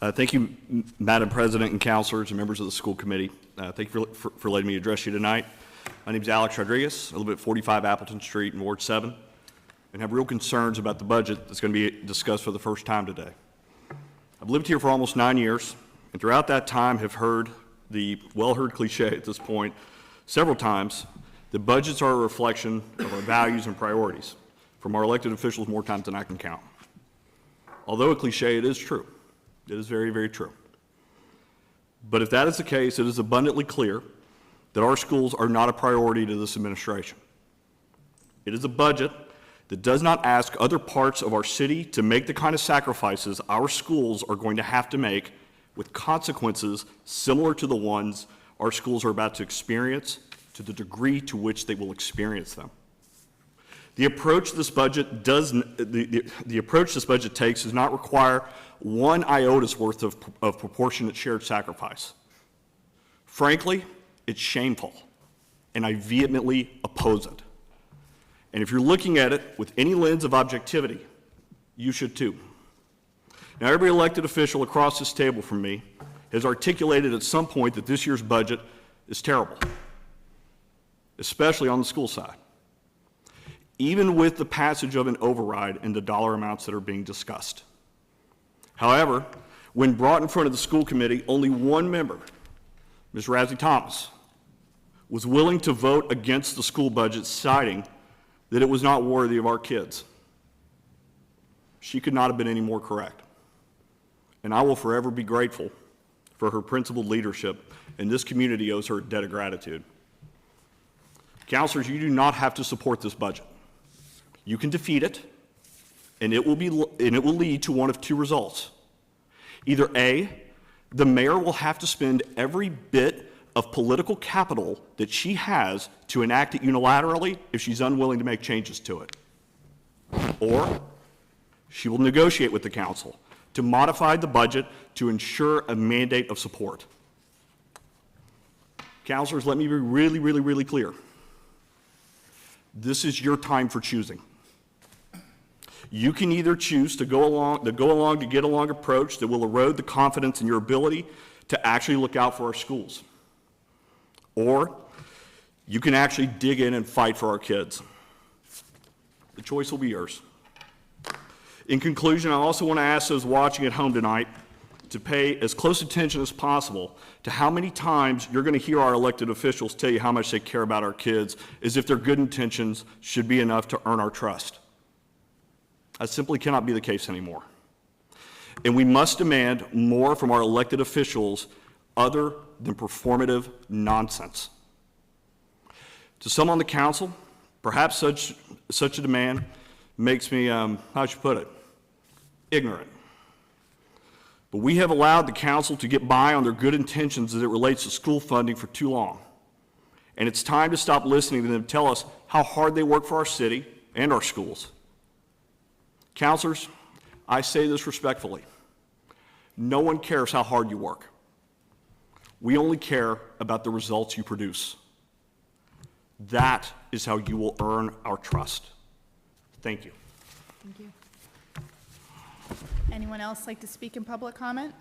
Thank you, Madam President and counselors and members of the school committee. Thank you for letting me address you tonight. My name is Alex Rodriguez. I live at 45 Appleton Street in Ward 7 and have real concerns about the budget that's going to be discussed for the first time today. I've lived here for almost 9 years, and throughout that time have heard the well-heard cliche at this point several times that budgets are a reflection of our values and priorities from our elected officials more times than I can count. Although a cliche, it is true. It is very, very true. But if that is the case, it is abundantly clear that our schools are not a priority to this administration. It is a budget that does not ask other parts of our city to make the kind of sacrifices our schools are going to have to make with consequences similar to the ones our schools are about to experience to the degree to which they will experience them. The approach this budget takes does not require one iota's worth of proportionate shared sacrifice. Frankly, it's shameful, and I vehemently oppose it. And if you're looking at it with any lens of objectivity, you should too. Now, every elected official across this table from me has articulated at some point that this year's budget is terrible, especially on the school side, even with the passage of an override and the dollar amounts that are being discussed. However, when brought in front of the school committee, only one member, Ms. Razzie Thomas, was willing to vote against the school budget, citing that it was not worthy of our kids. She could not have been any more correct. And I will forever be grateful for her principled leadership, and this community owes her a debt of gratitude. Counselors, you do not have to support this budget. You can defeat it, and it will lead to one of two results. Either A, the mayor will have to spend every bit of political capital that she has to enact it unilaterally if she's unwilling to make changes to it. Or she will negotiate with the council to modify the budget to ensure a mandate of support. Counselors, let me be really, really, really clear. This is your time for choosing. You can either choose to go along to get along approach that will erode the confidence in your ability to actually look out for our schools. Or you can actually dig in and fight for our kids. The choice will be yours. In conclusion, I also want to ask those watching at home tonight to pay as close attention as possible to how many times you're going to hear our elected officials tell you how much they care about our kids, as if their good intentions should be enough to earn our trust. That simply cannot be the case anymore. And we must demand more from our elected officials other than performative nonsense. To some on the council, perhaps such a demand makes me, how should you put it, ignorant. But we have allowed the council to get by on their good intentions as it relates to school funding for too long. And it's time to stop listening to them tell us how hard they work for our city and our schools. Counselors, I say this respectfully. No one cares how hard you work. We only care about the results you produce. That is how you will earn our trust. Thank you. Thank you. Anyone else like to speak in public comment?